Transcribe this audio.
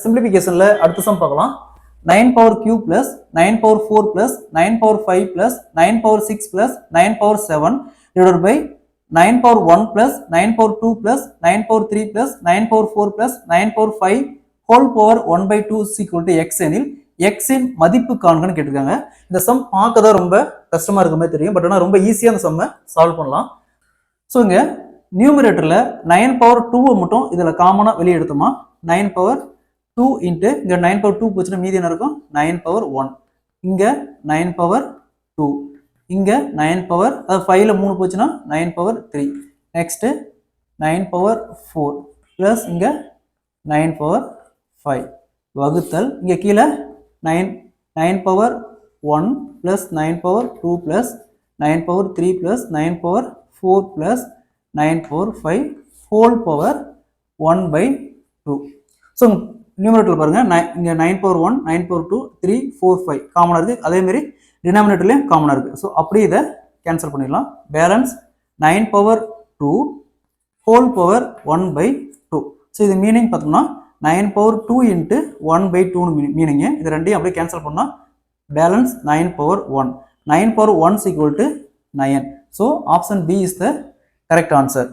சிம்பிளிஃபிகேஷன்ல அடுத்த சம் பார்க்கலாம். 9 power cube plus 9 power 4 plus 9 power 5 plus 9 power 6 plus 9 power 7 divided by 9 power 1 plus 9 power 2 plus 9 power 3 plus 9 power 4 plus 9 power 5 whole power 1 by 2 is equal to x எனில் x இன் மதிப்பு காண்கன்னு கேட்டிருக்காங்க. இந்த some பார்க்க தான் ரொம்ப கஷ்டமா இருக்க மாதிரி தெரியும், பட் ஆனால் ரொம்ப ஈஸியாக அந்த சம்மை சால்வ் பண்ணலாம். ஸோ இங்கே நியூமரேட்டரில் 9 power 2 மட்டும் இதில் காமனாக வெளியே எடுத்தோமா 9 power 2 இன்ட்டு இங்கே 9 power 2 போச்சுன்னா மீதி என்ன இருக்கும் 9 power 1, இங்கே 9 power 2, இங்கே 9 power அது 5ல் 3 போச்சுன்னா 9 power 3, நெக்ஸ்ட்டு 9 power 4 ப்ளஸ் இங்கே 9 power 5 வகுத்தல் இங்கே கீழே 9 power 1 plus 9 power 2 plus 9 power 3 plus 9 power 4 plus 9 power 5 whole power 1 by 2. So numerator பாருங்க, இங்கே 9 power 1 9 power 2 3 4 5 காமனாக இருக்குது, அதேமாரி டினாமினேட்டர்லேயும் காமனாக இருக்குது. ஸோ அப்படியே இதை கேன்சல் பண்ணிடலாம். Balance 9 power 2 whole power 1 by 2. So இது மீனிங் பார்த்தோம்னா 9 power 2 இன்ட்டு 1 by 2 மீனிங்கு. இது ரெண்டையும் அப்படியே கேன்சல் பண்ணால் balance 9 power 1. 9 power 1 is equal to 9. So option B is the correct answer.